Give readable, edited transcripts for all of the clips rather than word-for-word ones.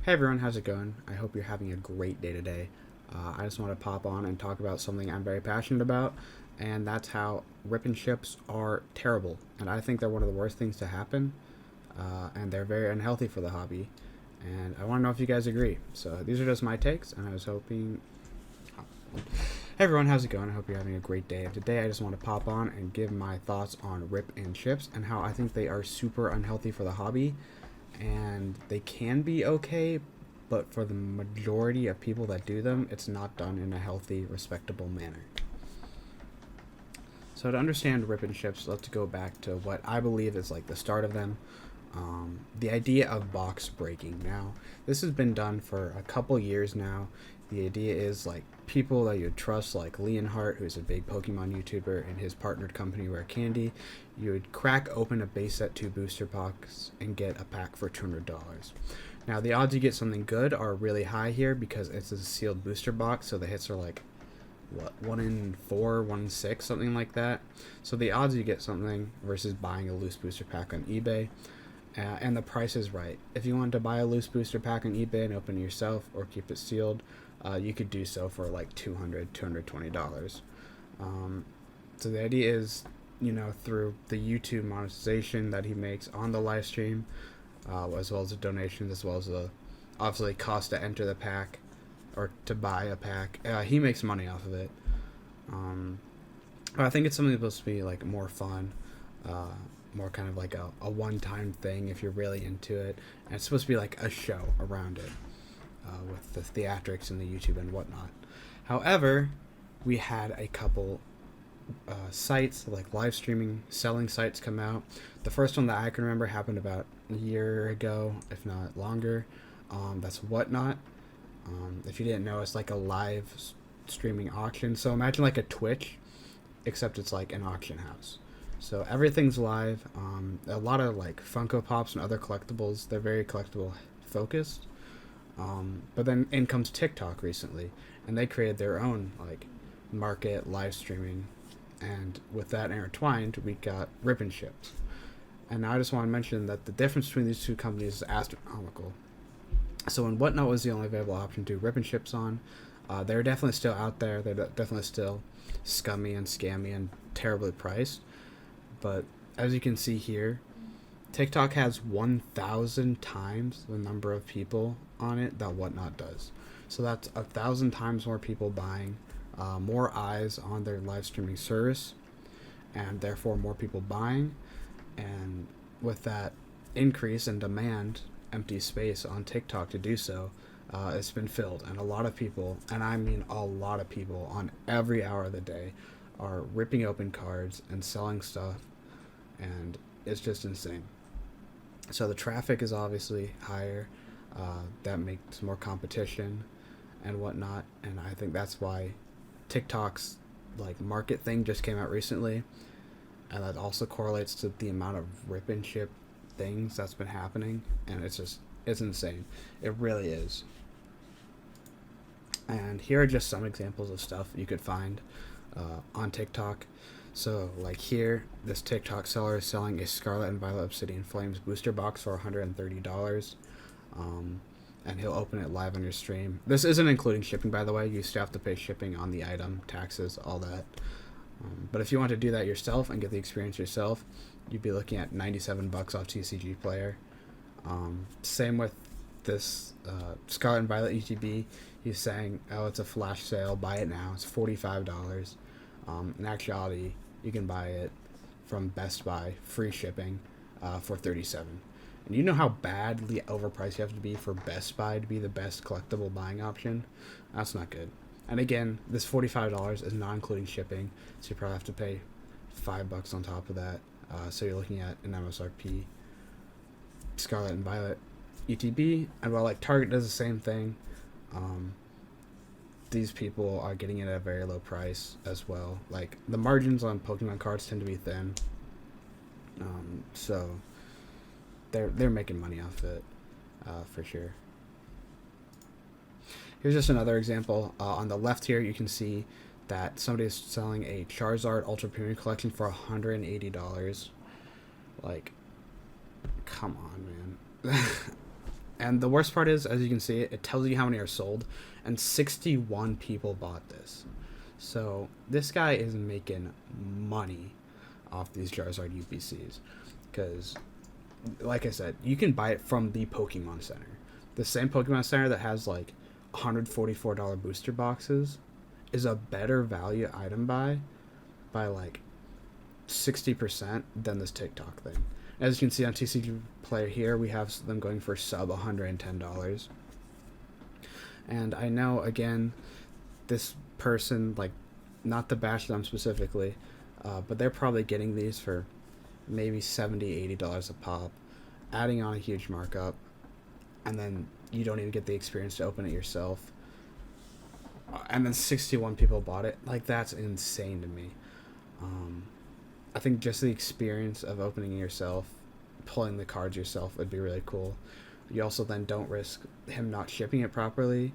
Hey everyone, how's it going? I hope you're having a great day today. I just want to pop on and talk about something I'm very passionate about, and that's how rip and ships are terrible. And I think they're one of the worst things to happen, and they're very unhealthy for the hobby. And I want to know if you guys agree. So these are just my takes, and I was hoping. Hey everyone, how's it going? I hope you're having a great day. And today I just want to pop on and give my thoughts on rip and ships and how I think they are super unhealthy for the hobby, and they can be okay, but for the majority of people that do them, it's not done in a healthy, respectable manner. So to understand rip and ships, let's go back to what I believe is like the start of them. The idea of box breaking. Now, this has been done for a couple years now. The idea is like people that you trust, like Leonhardt, who's a big Pokemon YouTuber, and his partnered company Rare Candy, you would crack open a base set 2 booster box and get a pack for $200. Now, the odds you get something good are really high here because it's a sealed booster box, so the hits are like, what, 1 in 4, 1 in 6, something like that. So the odds you get something versus buying a loose booster pack on eBay, and the price is right. If you wanted to buy a loose booster pack on eBay and open it yourself or keep it sealed, you could do so for like $220. So the idea is, through the YouTube monetization that he makes on the live stream, as well as the donations, as well as the obviously cost to enter the pack or to buy a pack, he makes money off of it. But I think it's something supposed to be like more fun, more kind of like a one-time thing if you're really into it, and it's supposed to be like a show around it, with the theatrics and the YouTube and whatnot. However, we had a couple sites, like live streaming selling sites, come out. The first one that I can remember happened about a year ago, if not longer. That's Whatnot. If you didn't know, it's like a live streaming auction. So imagine like a Twitch, except it's like an auction house. So everything's live. A lot of like Funko Pops and other collectibles, they're very collectible focused. But then in comes TikTok recently, and they created their own like market live streaming, and with that intertwined, we got Rip and Ships. And now I just want to mention that the difference between these two companies is astronomical. So when Whatnot was the only available option to Rip and Ships on, they're definitely still out there. They're definitely still scummy and scammy and terribly priced. But as you can see here, TikTok has 1,000 times the number of people on it that Whatnot does. So that's 1,000 times more people buying, more eyes on their live streaming service, and therefore more people buying. And with that increase in demand, empty space on TikTok to do so, it's been filled. And a lot of people, and I mean a lot of people, on every hour of the day are ripping open cards and selling stuff, and it's just insane. So the traffic is obviously higher. That makes more competition and whatnot, and I think that's why TikTok's like market thing just came out recently, and that also correlates to the amount of rip and ship things that's been happening, and it's insane. It really is. And here are just some examples of stuff you could find on TikTok. So, like here, this TikTok seller is selling a Scarlet and Violet Obsidian Flames booster box for $130. And he'll open it live on your stream. This isn't including shipping, by the way. You still have to pay shipping on the item, taxes, all that. But if you want to do that yourself and get the experience yourself, you'd be looking at $97 off TCG Player. Same with this Scarlet and Violet ETB. He's saying, oh, it's a flash sale, buy it now. It's $45. In actuality, you can buy it from Best Buy, free shipping, for $37. And you know how badly overpriced you have to be for Best Buy to be the best collectible buying option? That's not good. And again, this $45 is not including shipping, so you probably have to pay $5 on top of that. So you're looking at an MSRP Scarlet and Violet ETB. And while like Target does the same thing, these people are getting it at a very low price as well. Like the margins on Pokemon cards tend to be thin, so they're making money off it, for sure. Here's just another example. On the left here, you can see that somebody is selling a Charizard Ultra Premium Collection for $180. Like, come on, man. And the worst part is, as you can see, it tells you how many are sold, and 61 people bought this. So this guy is making money off these Charizard UPCs, because, like I said, you can buy it from the Pokemon Center. The same Pokemon Center that has like $144 booster boxes is a better value item buy by like 60% than this TikTok thing. As you can see on TCG Player here, we have them going for sub $110. And I know, again, this person, like, not to bash them specifically, but they're probably getting these for maybe $70, $80 a pop, adding on a huge markup, and then you don't even get the experience to open it yourself. And then 61 people bought it. Like, that's insane to me. I think just the experience of opening it yourself, pulling the cards yourself, would be really cool. You also then don't risk him not shipping it properly,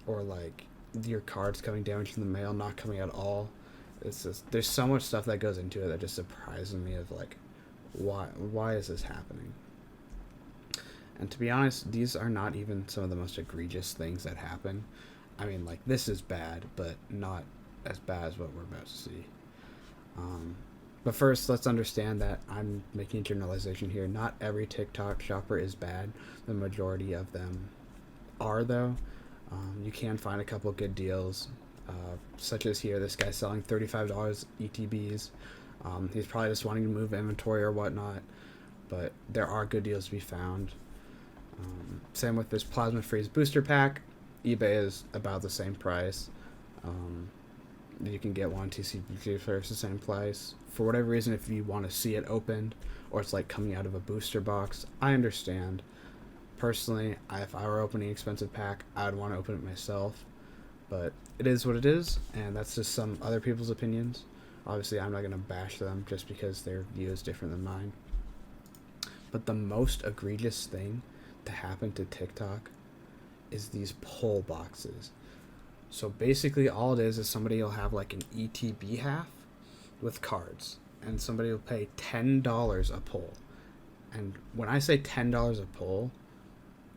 or like your cards coming damaged in the mail, not coming at all. It's just, there's so much stuff that goes into it that just surprises me of like, why is this happening? And to be honest, these are not even some of the most egregious things that happen. I mean, like, this is bad, but not as bad as what we're about to see. But first, let's understand that I'm making a generalization here. Not every TikTok shopper is bad. The majority of them are, though. You can find a couple good deals, such as here, this guy's selling $35 ETBs. He's probably just wanting to move inventory or whatnot, but there are good deals to be found. Same with this Plasma Freeze booster pack. eBay is about the same price. You can get one TCG for the same price. For whatever reason, if you want to see it opened, or it's like coming out of a booster box, I understand. Personally, if I were opening an expensive pack, I'd want to open it myself. But it is what it is, and that's just some other people's opinions. Obviously, I'm not going to bash them just because their view is different than mine. But the most egregious thing to happen to TikTok is these pull boxes. So basically all it is somebody will have like an ETB half with cards, and somebody will pay $10 a pull. And when I say $10 a pull,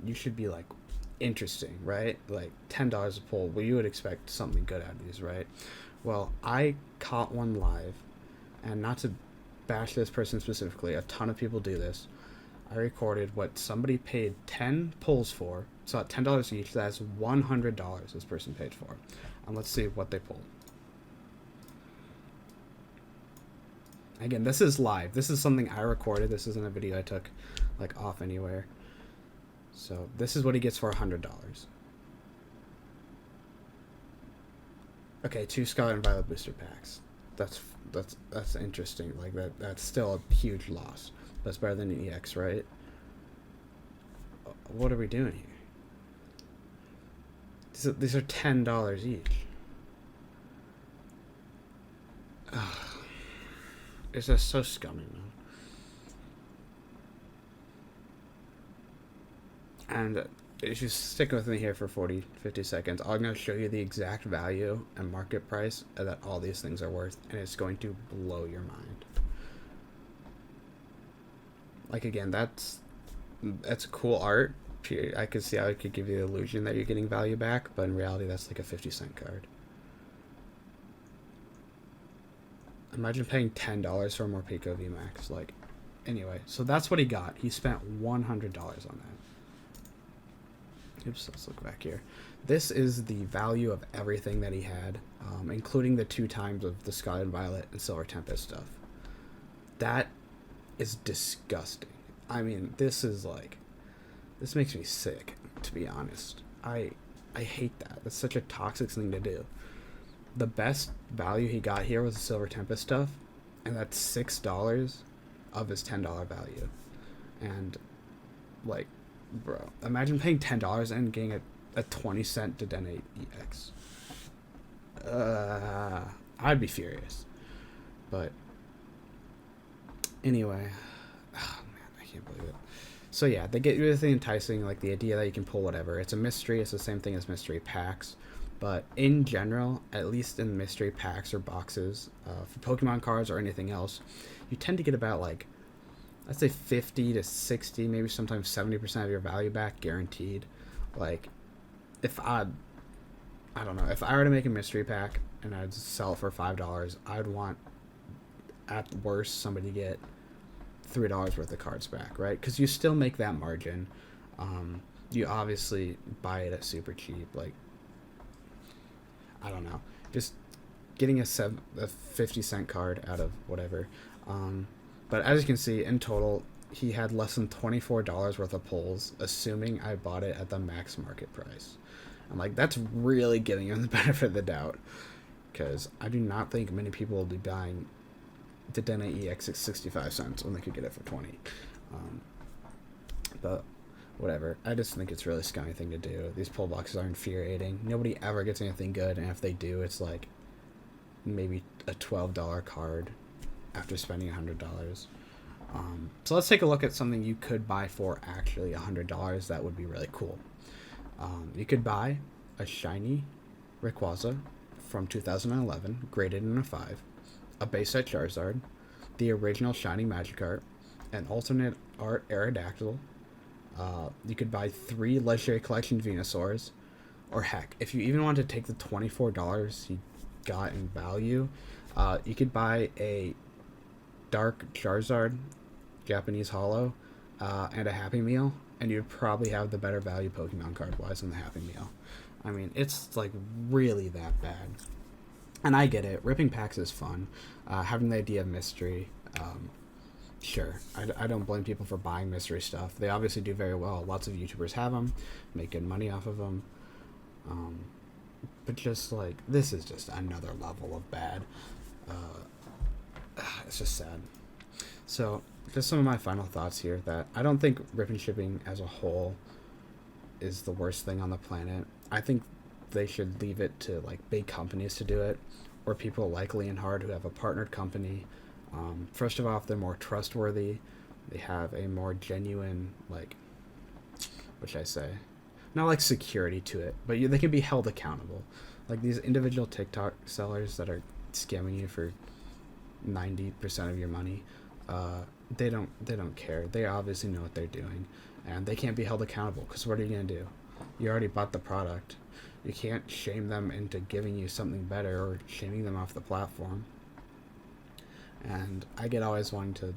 you should be like, interesting, right? Like, $10 a pull, well, you would expect something good out of these, right? Well, I caught one live, and not to bash this person specifically, a ton of people do this. I recorded what somebody paid 10 pulls for. So at $10 each, that's $100 this person paid for. And let's see what they pulled. Again, this is live. This is something I recorded. This isn't a video I took like off anywhere. So this is what he gets for $100. Okay, 2 Scarlet and Violet booster packs. That's interesting. Like that's still a huge loss. That's better than an EX, right? What are we doing here? These are $10 each. Ugh. It's just so scummy, man. And if you stick with me here for 50 seconds, I'm going to show you the exact value and market price that all these things are worth, and it's going to blow your mind. Like, again, that's cool art. I could see how it could give you the illusion that you're getting value back, but in reality, that's like a 50-cent card. Imagine paying $10 for a Morpeko VMAX. Like, anyway, so that's what he got. He spent $100 on that. Oops, let's look back here. This is the value of everything that he had, including the 2 times of the Scarlet and Violet and Silver Tempest stuff. That is disgusting. I mean, this makes me sick, to be honest. I hate that. That's such a toxic thing to do. The best value he got here was the Silver Tempest stuff, and that's $6 of his $10 value. And, like, bro, imagine paying $10 and getting a 20-cent Dedenne EX. I'd be furious. But anyway, oh man, I can't believe it. So yeah, they get really enticing, like the idea that you can pull whatever. It's a mystery. It's the same thing as mystery packs. But in general, at least in mystery packs or boxes, for Pokemon cards or anything else, you tend to get about like I'd say 50 to 60, maybe sometimes 70% of your value back guaranteed. Like, if I don't know, if I were to make a mystery pack and I'd sell it for $5, I'd want, at worst, somebody to get $3 worth of cards back, right? Because you still make that margin. You obviously buy it at super cheap. Like, I don't know, just getting a 50-cent card out of whatever. But as you can see, in total, he had less than $24 worth of pulls, assuming I bought it at the max market price. I'm like, that's really giving him the benefit of the doubt, because I do not think many people will be buying the Dena EX at 65 cents when they could get it for 20. But whatever. I just think it's a really scummy thing to do. These pull boxes are infuriating. Nobody ever gets anything good, and if they do, it's like maybe a $12 card after spending $100. So let's take a look at something you could buy for actually $100. That would be really cool. You could buy a shiny Rayquaza from 2011, graded in a 5, a base set Charizard, the original shiny Magikarp, an alternate art Aerodactyl. You could buy 3 Legendary Collection Venusaurs, or heck, if you even want to take the $24 you got in value, you could buy a Dark Charizard, Japanese Holo, and a Happy Meal, and you'd probably have the better value Pokemon card-wise in the Happy Meal. I mean, it's like really that bad. And I get it. Ripping packs is fun. Having the idea of mystery, sure. I don't blame people for buying mystery stuff. They obviously do very well. Lots of YouTubers have them, make good money off of them. But just like, this is just another level of bad. It's just sad. So, just some of my final thoughts here, that I don't think rip and shipping as a whole is the worst thing on the planet. I think they should leave it to like big companies to do it, or people like Leonhard who have a partnered company. First of all, if they're more trustworthy, they have a more genuine, like, what should I say? Not like security to it, but they can be held accountable. Like these individual TikTok sellers that are scamming you for 90% of your money, they don't care. They obviously know what they're doing, and they can't be held accountable, because what are you gonna do? You already bought the product. You can't shame them into giving you something better or shaming them off the platform. And I get always wanting to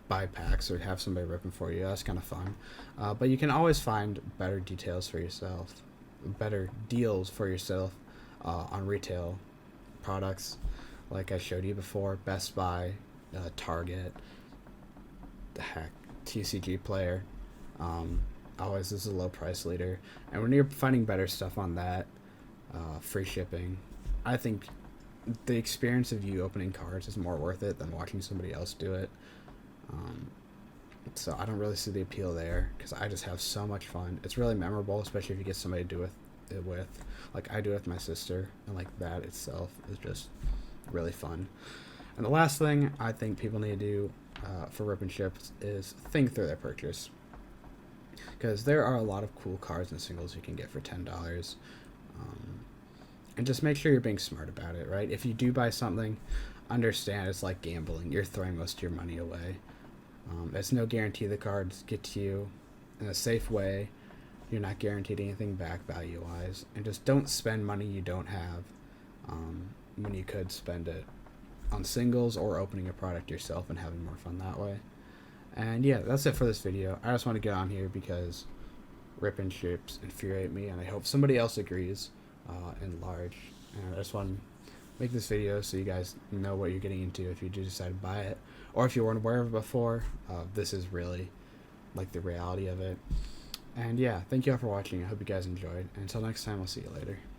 buy packs or have somebody ripping for you. That's kind of fun. But you can always find better details for yourself, better deals for yourself on retail products. Like I showed you before, Best Buy, Target, the heck, TCG Player. Always is a low price leader. And when you're finding better stuff on that, free shipping, I think the experience of you opening cards is more worth it than watching somebody else do it. So I don't really see the appeal there, because I just have so much fun. It's really memorable, especially if you get somebody to do it with. Like I do it with my sister, and like that itself is just really fun. And the last thing I think people need to do for Rip and Ships is think through their purchase, because there are a lot of cool cards and singles you can get for $10. And just make sure you're being smart about it, right? If you do buy something, understand it's like gambling. You're throwing most of your money away. There's no guarantee the cards get to you in a safe way. You're not guaranteed anything back value-wise. And just don't spend money you don't have when you could spend it on singles or opening a product yourself and having more fun that way. And yeah, that's it for this video. I just want to get on here because Rip and Ships infuriate me, and I hope somebody else agrees in large. And I just want to make this video so you guys know what you're getting into if you do decide to buy it, or if you weren't aware of it before. This is really like the reality of it. And yeah, thank you all for watching. I hope you guys enjoyed, and until next time, I'll see you later.